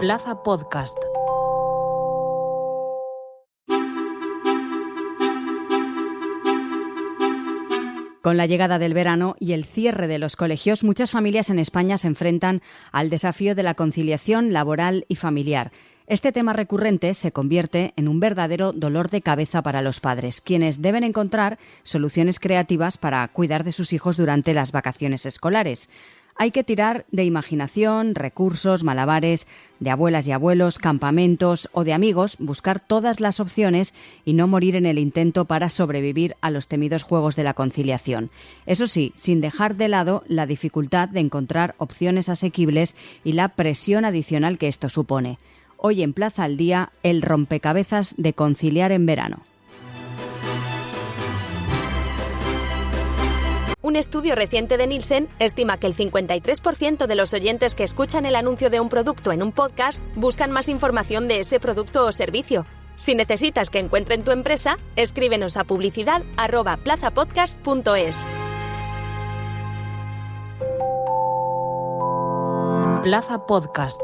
Plaza Podcast. Con la llegada del verano y el cierre de los colegios, muchas familias en España se enfrentan al desafío de la conciliación laboral y familiar. Este tema recurrente se convierte en un verdadero dolor de cabeza para los padres, quienes deben encontrar soluciones creativas para cuidar de sus hijos durante las vacaciones escolares. Hay que tirar de imaginación, recursos, malabares, de abuelas y abuelos, campamentos o de amigos, buscar todas las opciones y no morir en el intento para sobrevivir a los temidos juegos de la conciliación. Eso sí, sin dejar de lado la dificultad de encontrar opciones asequibles y la presión adicional que esto supone. Hoy en Plaza al Día, el rompecabezas de conciliar en verano. Un estudio reciente de Nielsen estima que el 53% de los oyentes que escuchan el anuncio de un producto en un podcast buscan más información de ese producto o servicio. Si necesitas que encuentren tu empresa, escríbenos a publicidad@plazapodcast.es. Plaza Podcast.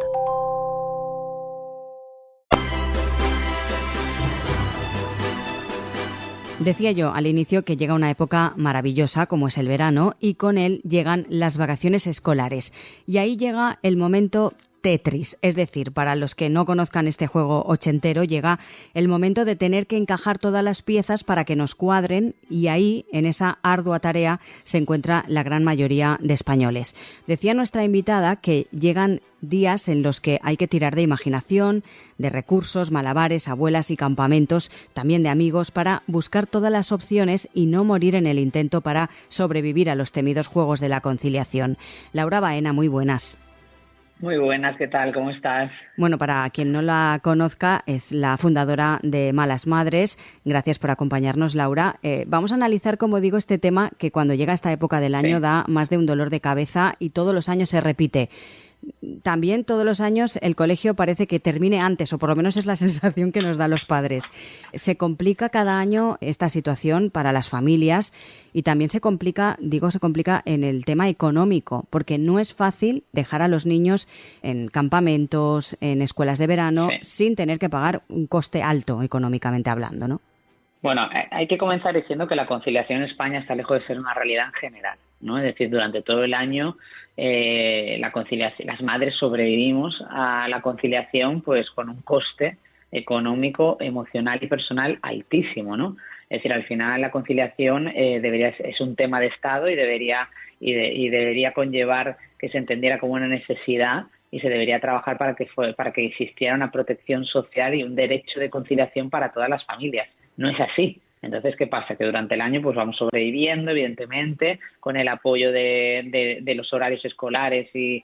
Decía yo al inicio que llega una época maravillosa como es el verano y con él llegan las vacaciones escolares. Y ahí llega el momento Tetris, es decir, para los que no conozcan este juego ochentero, llega el momento de tener que encajar todas las piezas para que nos cuadren y ahí, en esa ardua tarea, se encuentra la gran mayoría de españoles. Decía nuestra invitada que llegan días en los que hay que tirar de imaginación, de recursos, malabares, abuelas y campamentos, también de amigos, para buscar todas las opciones y no morir en el intento para sobrevivir a los temidos juegos de la conciliación. Laura Baena, muy buenas. Muy buenas, ¿qué tal? ¿Cómo estás? Bueno, para quien no la conozca, es la fundadora de Malas Madres. Gracias por acompañarnos, Laura. Vamos a analizar, como digo, este tema que cuando llega esta época del año da más de un dolor de cabeza y todos los años se repite. También todos los años el colegio parece que termine antes, o por lo menos es la sensación que nos dan los padres. Se complica cada año esta situación para las familias y también se complica en el tema económico, porque no es fácil dejar a los niños en campamentos, en escuelas de verano, sin tener que pagar un coste alto económicamente hablando, ¿no? Bueno, hay que comenzar diciendo que la conciliación en España está lejos de ser una realidad en general, ¿no? Es decir, durante todo el año la conciliación, las madres sobrevivimos a la conciliación pues con un coste económico, emocional y personal altísimo, ¿no? Es decir, al final la conciliación es un tema de Estado y debería conllevar que se entendiera como una necesidad y se debería trabajar para que existiera una protección social y un derecho de conciliación para todas las familias. No es así. Entonces, ¿qué pasa? Que durante el año pues vamos sobreviviendo, evidentemente, con el apoyo de los horarios escolares y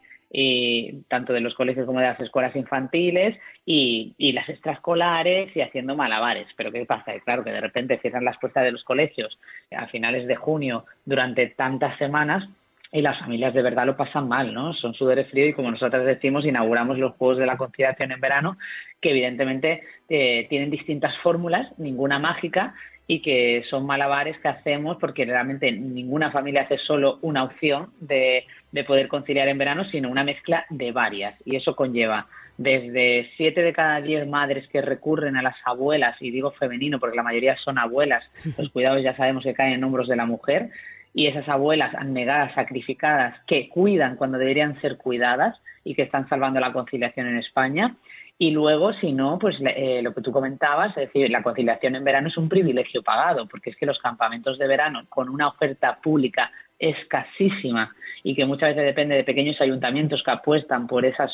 tanto de los colegios como de las escuelas infantiles y las extraescolares y haciendo malabares. Pero ¿qué pasa? Que claro, que de repente cierran las puertas de los colegios a finales de junio durante tantas semanas y las familias de verdad lo pasan mal, ¿no? Son sudores fríos y, como nosotros decimos, inauguramos los Juegos de la Conciliación en verano, que evidentemente tienen distintas fórmulas, ninguna mágica, y que son malabares que hacemos porque realmente ninguna familia hace solo una opción de poder conciliar en verano, sino una mezcla de varias. Y eso conlleva desde 7 de cada 10 madres que recurren a las abuelas, y digo femenino porque la mayoría son abuelas, los cuidados ya sabemos que caen en hombros de la mujer, y esas abuelas abnegadas, sacrificadas, que cuidan cuando deberían ser cuidadas y que están salvando la conciliación en España. Y luego, si no, pues lo que tú comentabas, es decir, la conciliación en verano es un privilegio pagado, porque es que los campamentos de verano, con una oferta pública escasísima y que muchas veces depende de pequeños ayuntamientos que apuestan por esas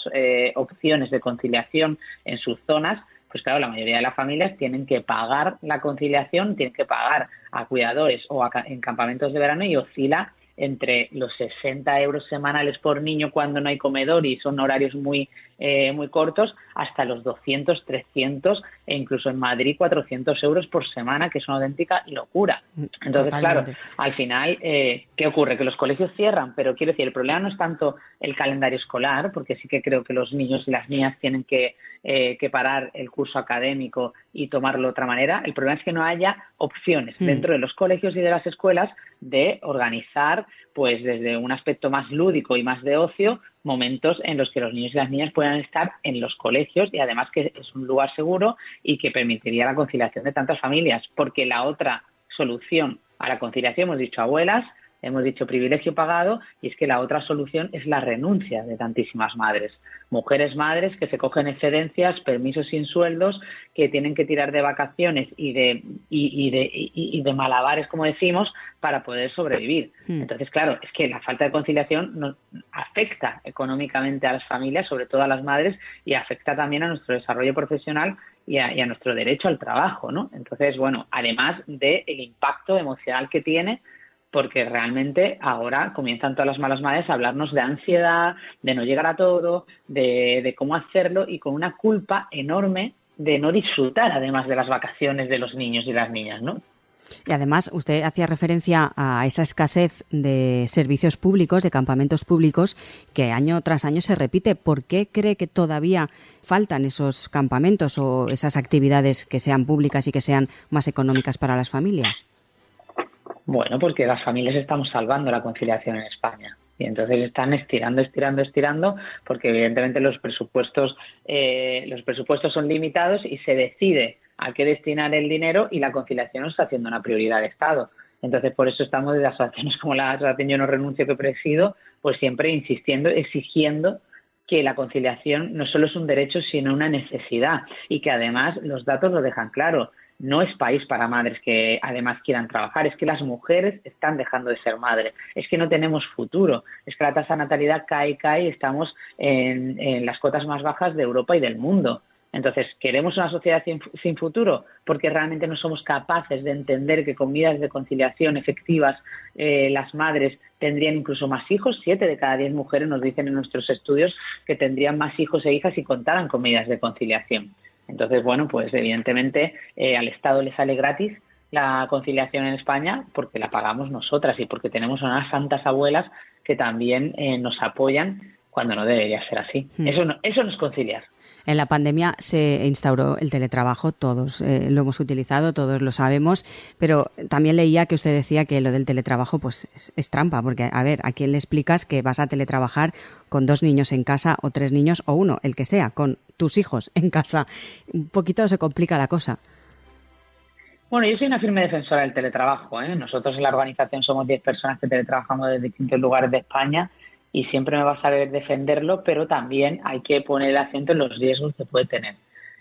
opciones de conciliación en sus zonas, pues claro, la mayoría de las familias tienen que pagar la conciliación, tienen que pagar a cuidadores o en campamentos de verano, y oscila entre los 60 euros semanales por niño cuando no hay comedor y son horarios muy cortos, hasta los 200, 300 e incluso en Madrid 400 euros por semana, que es una auténtica locura. Entonces, Totalmente. claro, al final, ¿qué ocurre? Que los colegios cierran, pero quiero decir, el problema no es tanto el calendario escolar, porque sí que creo que los niños y las niñas tienen que parar el curso académico y tomarlo de otra manera. El problema es que no haya opciones dentro de los colegios y de las escuelas de organizar, pues desde un aspecto más lúdico y más de ocio, momentos en los que los niños y las niñas puedan estar en los colegios y además que es un lugar seguro y que permitiría la conciliación de tantas familias, porque la otra solución a la conciliación, hemos dicho abuelas, hemos dicho privilegio pagado, y es que la otra solución es la renuncia de tantísimas madres. Mujeres madres que se cogen excedencias, permisos sin sueldos, que tienen que tirar de vacaciones y de malabares, como decimos, para poder sobrevivir. Entonces, claro, es que la falta de conciliación afecta económicamente a las familias, sobre todo a las madres, y afecta también a nuestro desarrollo profesional y a nuestro derecho al trabajo, ¿no? Entonces, bueno, además del impacto emocional que tiene, porque realmente ahora comienzan todas las malas madres a hablarnos de ansiedad, de no llegar a todo, de cómo hacerlo y con una culpa enorme de no disfrutar además de las vacaciones de los niños y las niñas, ¿no? Y además usted hacía referencia a esa escasez de servicios públicos, de campamentos públicos, que año tras año se repite. ¿Por qué cree que todavía faltan esos campamentos o esas actividades que sean públicas y que sean más económicas para las familias? Bueno, porque las familias estamos salvando la conciliación en España y entonces están estirando, porque evidentemente los presupuestos son limitados y se decide a qué destinar el dinero y la conciliación no está haciendo una prioridad de Estado. Entonces, por eso estamos desde asociaciones como la Asociación Yo No Renuncio que presido, pues siempre insistiendo, exigiendo que la conciliación no solo es un derecho, sino una necesidad y que además los datos lo dejan claro. No es país para madres que además quieran trabajar, es que las mujeres están dejando de ser madres, es que no tenemos futuro, es que la tasa de natalidad cae y estamos en las cotas más bajas de Europa y del mundo. Entonces, ¿queremos una sociedad sin futuro? Porque realmente no somos capaces de entender que con medidas de conciliación efectivas las madres tendrían incluso más hijos. 7 de cada 10 mujeres nos dicen en nuestros estudios que tendrían más hijos e hijas si contaran con medidas de conciliación. Entonces, bueno, pues evidentemente al Estado le sale gratis la conciliación en España porque la pagamos nosotras y porque tenemos unas santas abuelas que también nos apoyan cuando no debería ser así. Eso no es conciliar. En la pandemia se instauró el teletrabajo, todos lo hemos utilizado, todos lo sabemos, pero también leía que usted decía que lo del teletrabajo pues es trampa, porque a ver, ¿a quién le explicas que vas a teletrabajar con 2 niños en casa o 3 niños o 1, el que sea, con tus hijos en casa? Un poquito se complica la cosa. Bueno, yo soy una firme defensora del teletrabajo, ¿eh? Nosotros en la organización somos 10 personas que teletrabajamos desde distintos lugares de España y siempre me vas a ver defenderlo, pero también hay que poner el acento en los riesgos que puede tener.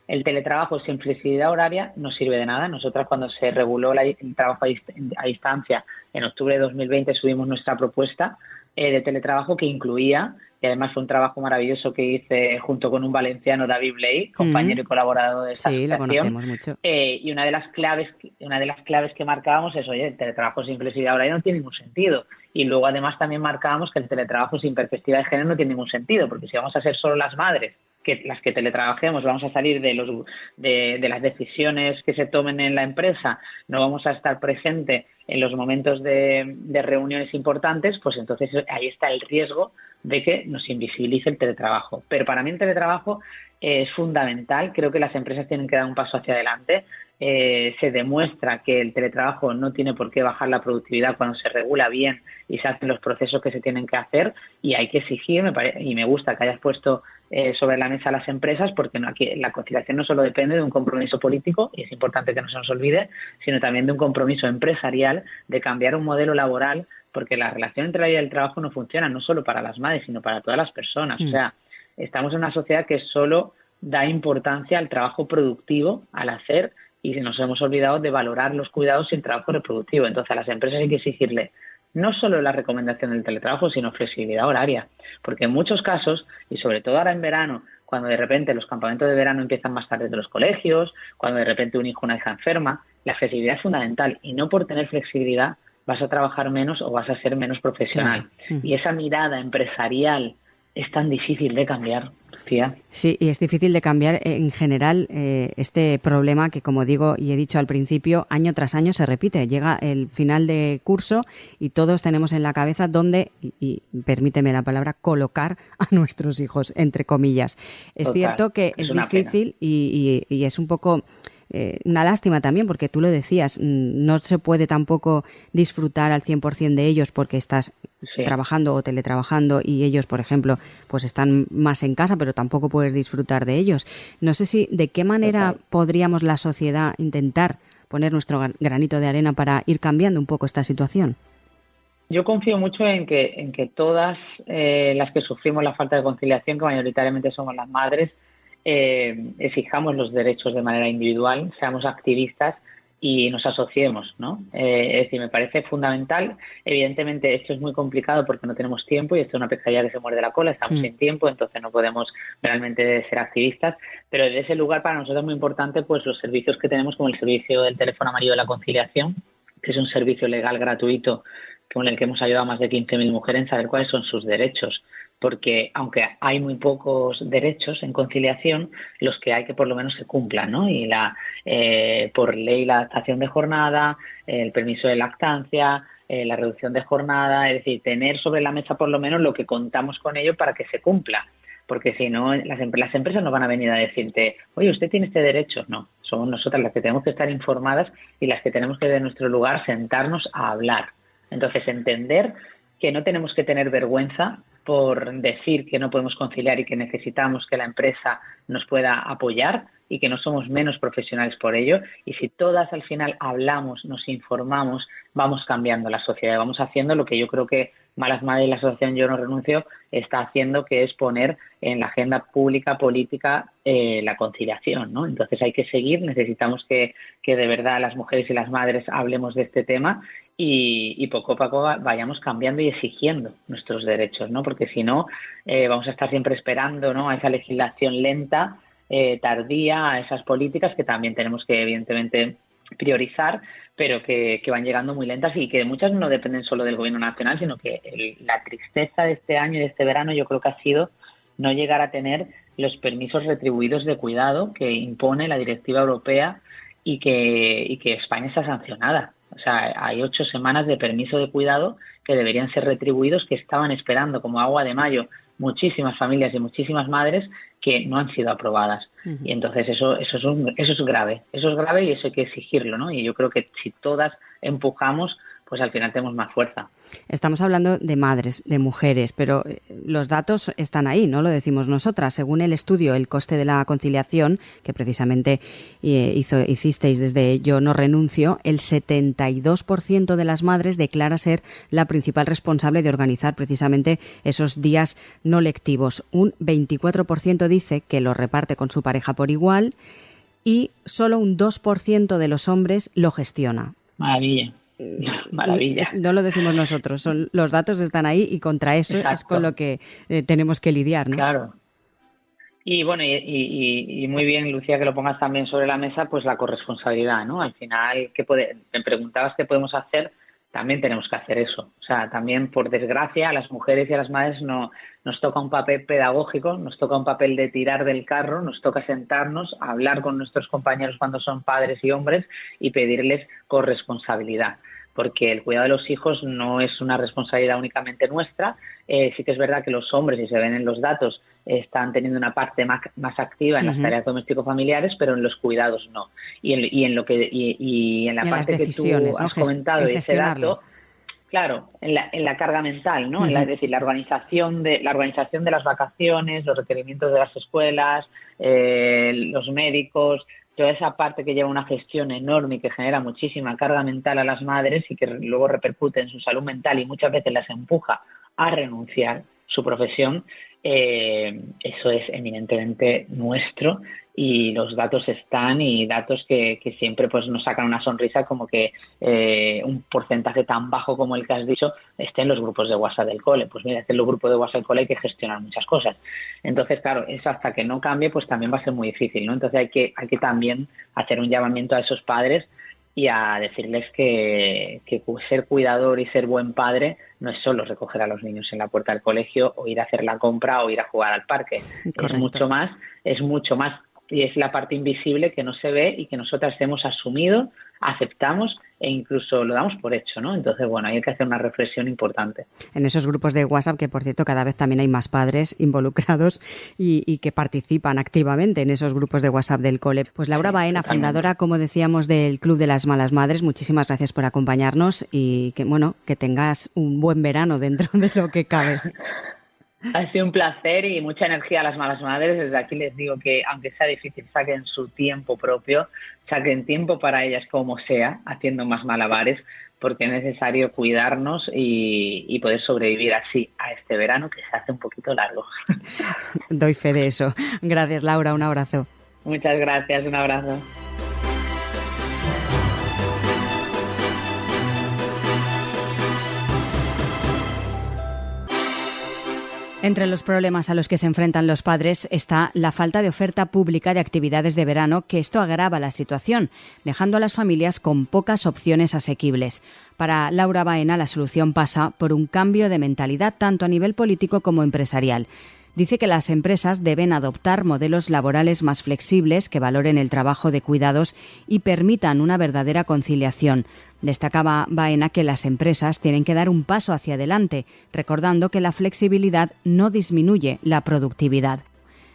El teletrabajo sin flexibilidad horaria no sirve de nada. Nosotras cuando se reguló el trabajo a distancia en octubre de 2020 subimos nuestra propuesta de teletrabajo que incluía, y además fue un trabajo maravilloso que hice junto con un valenciano, David Bley, compañero y colaborador de esta asociación. Sí, lo conocemos mucho. Y una de las claves que marcábamos es, oye, el teletrabajo sin flexibilidad horaria no tiene ningún sentido. Y luego además también marcábamos que el teletrabajo sin perspectiva de género no tiene ningún sentido, porque si vamos a ser solo las madres las que teletrabajemos, vamos a salir de las decisiones que se tomen en la empresa, no vamos a estar presentes en los momentos de reuniones importantes, pues entonces ahí está el riesgo de que nos invisibilice el teletrabajo. Pero para mí el teletrabajo es fundamental, creo que las empresas tienen que dar un paso hacia adelante. Se demuestra que el teletrabajo no tiene por qué bajar la productividad cuando se regula bien y se hacen los procesos que se tienen que hacer, y hay que exigir, y me gusta que hayas puesto sobre la mesa a las empresas, porque aquí la conciliación no solo depende de un compromiso político, y es importante que no se nos olvide, sino también de un compromiso empresarial de cambiar un modelo laboral, porque la relación entre la vida y el trabajo no funciona no solo para las madres, sino para todas las personas. O sea, estamos en una sociedad que solo da importancia al trabajo productivo, al hacer, y nos hemos olvidado de valorar los cuidados sin trabajo reproductivo. Entonces a las empresas hay que exigirle no solo la recomendación del teletrabajo, sino flexibilidad horaria, porque en muchos casos, y sobre todo ahora en verano, cuando de repente los campamentos de verano empiezan más tarde de los colegios, cuando de repente un hijo o una hija enferma, la flexibilidad es fundamental, y no por tener flexibilidad vas a trabajar menos o vas a ser menos profesional. Claro. Y esa mirada empresarial es tan difícil de cambiar, Lucía. Sí, y es difícil de cambiar en general este problema que, como digo y he dicho al principio, año tras año se repite. Llega el final de curso y todos tenemos en la cabeza dónde, y permíteme la palabra, colocar a nuestros hijos, entre comillas. Es cierto que es difícil y es un poco una lástima también, porque tú lo decías, no se puede tampoco disfrutar al 100% de ellos porque estás trabajando o teletrabajando y ellos, por ejemplo, pues están más en casa, pero tampoco puedes disfrutar de ellos. No sé si de qué manera podríamos la sociedad intentar poner nuestro granito de arena para ir cambiando un poco esta situación. Yo confío mucho en que todas las que sufrimos la falta de conciliación, que mayoritariamente somos las madres, exijamos los derechos de manera individual, seamos activistas y nos asociemos, ¿no? Es decir, me parece fundamental. Evidentemente esto es muy complicado porque no tenemos tiempo y esto es una pescadilla que se muerde la cola, estamos sin tiempo, entonces no podemos realmente ser activistas, pero desde ese lugar para nosotros es muy importante pues los servicios que tenemos, como el servicio del teléfono amarillo de la conciliación, que es un servicio legal gratuito con el que hemos ayudado a más de 15.000 mujeres en saber cuáles son sus derechos, porque aunque hay muy pocos derechos en conciliación, los que hay que por lo menos se cumplan, ¿no? Y por ley la adaptación de jornada, el permiso de lactancia, la reducción de jornada, es decir, tener sobre la mesa por lo menos lo que contamos con ello para que se cumpla, porque si no las empresas no van a venir a decirte, oye, usted tiene este derecho. No, somos nosotras las que tenemos que estar informadas y las que tenemos que de nuestro lugar sentarnos a hablar. Entonces, entender que no tenemos que tener vergüenza por decir que no podemos conciliar y que necesitamos que la empresa nos pueda apoyar y que no somos menos profesionales por ello. Y si todas al final hablamos, nos informamos, vamos cambiando la sociedad, vamos haciendo lo que yo creo que Malas Madres y la asociación Yo No Renuncio está haciendo, que es poner en la agenda pública, política, la conciliación, ¿no? Entonces hay que seguir, necesitamos que de verdad las mujeres y las madres hablemos de este tema y poco a poco vayamos cambiando y exigiendo nuestros derechos, ¿no? Porque si no, vamos a estar siempre esperando, ¿no?, a esa legislación lenta, tardía, a esas políticas que también tenemos que evidentemente priorizar, pero que van llegando muy lentas y que muchas no dependen solo del gobierno nacional, sino que la tristeza de este año y de este verano yo creo que ha sido no llegar a tener los permisos retribuidos de cuidado que impone la directiva europea y que España está sancionada. O sea, hay 8 semanas de permiso de cuidado que deberían ser retribuidos, que estaban esperando como agua de mayo muchísimas familias y muchísimas madres que no han sido aprobadas. Uh-huh. Y entonces eso es grave y eso hay que exigirlo, ¿no? Y yo creo que si todas empujamos, pues al final tenemos más fuerza. Estamos hablando de madres, de mujeres, pero los datos están ahí, no lo decimos nosotras. Según el estudio El coste de la conciliación, que precisamente hicisteis desde Yo No Renuncio, el 72% de las madres declara ser la principal responsable de organizar precisamente esos días no lectivos. Un 24% dice que lo reparte con su pareja por igual y solo un 2% de los hombres lo gestiona. Maravilla. No lo decimos nosotros, los datos están ahí y contra eso Exacto. Es con lo que tenemos que lidiar, ¿no? Claro. Y bueno, y muy bien, Lucía, que lo pongas también sobre la mesa, pues la corresponsabilidad, ¿no? Al final, me preguntabas qué podemos hacer, también tenemos que hacer eso. O sea, también, por desgracia, a las mujeres y a las madres nos toca un papel pedagógico, nos toca un papel de tirar del carro, nos toca sentarnos, a hablar con nuestros compañeros cuando son padres y hombres y pedirles corresponsabilidad. Porque el cuidado de los hijos no es una responsabilidad únicamente nuestra. Sí que es verdad que los hombres, si se ven en los datos, están teniendo una parte más activa en las tareas doméstico-familiares, pero en los cuidados no. Y en la parte que tú has comentado y ese dato, claro, en la carga mental, ¿no? Es decir, la organización de las vacaciones, los requerimientos de las escuelas, los médicos, toda esa parte que lleva una gestión enorme y que genera muchísima carga mental a las madres y que luego repercute en su salud mental y muchas veces las empuja a renunciar su profesión, eso es eminentemente nuestro y los datos están, y datos que siempre pues nos sacan una sonrisa, como que un porcentaje tan bajo como el que has dicho esté en los grupos de WhatsApp del cole. Pues mira, en los grupos de WhatsApp del cole hay que gestionar muchas cosas. Entonces, claro, eso hasta que no cambie pues también va a ser muy difícil, ¿no? Entonces hay que también hacer un llamamiento a esos padres y a decirles que ser cuidador y ser buen padre no es solo recoger a los niños en la puerta del colegio o ir a hacer la compra o ir a jugar al parque. Correcto. Es mucho más y es la parte invisible que no se ve y que nosotras hemos asumido aceptamos e incluso lo damos por hecho, ¿no? Entonces, bueno, hay que hacer una reflexión importante. En esos grupos de WhatsApp, que por cierto cada vez también hay más padres involucrados y que participan activamente en esos grupos de WhatsApp del cole. Pues Laura Baena, fundadora, como decíamos, del Club de las Malas Madres, muchísimas gracias por acompañarnos y que tengas un buen verano dentro de lo que cabe. Ha sido un placer y mucha energía a las malas madres. Desde aquí les digo que, aunque sea difícil, saquen su tiempo propio, saquen tiempo para ellas como sea, haciendo más malabares, porque es necesario cuidarnos y poder sobrevivir así a este verano que se hace un poquito largo. Doy fe de eso. Gracias, Laura. Un abrazo. Muchas gracias. Un abrazo. Entre los problemas a los que se enfrentan los padres está la falta de oferta pública de actividades de verano, que esto agrava la situación, dejando a las familias con pocas opciones asequibles. Para Laura Baena, la solución pasa por un cambio de mentalidad tanto a nivel político como empresarial. Dice que las empresas deben adoptar modelos laborales más flexibles que valoren el trabajo de cuidados y permitan una verdadera conciliación. Destacaba Baena que las empresas tienen que dar un paso hacia adelante, recordando que la flexibilidad no disminuye la productividad.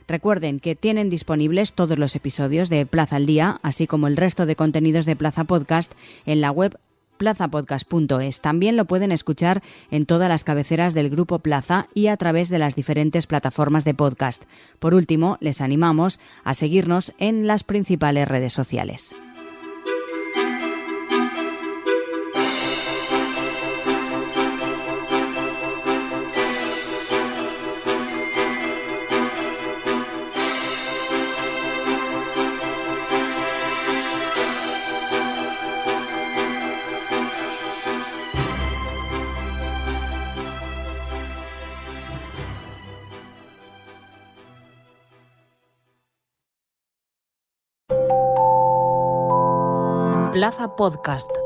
Recuerden que tienen disponibles todos los episodios de Plaza al Día, así como el resto de contenidos de Plaza Podcast en la web plazapodcast.es. También lo pueden escuchar en todas las cabeceras del Grupo Plaza y a través de las diferentes plataformas de podcast. Por último, les animamos a seguirnos en las principales redes sociales. Plaza Podcast.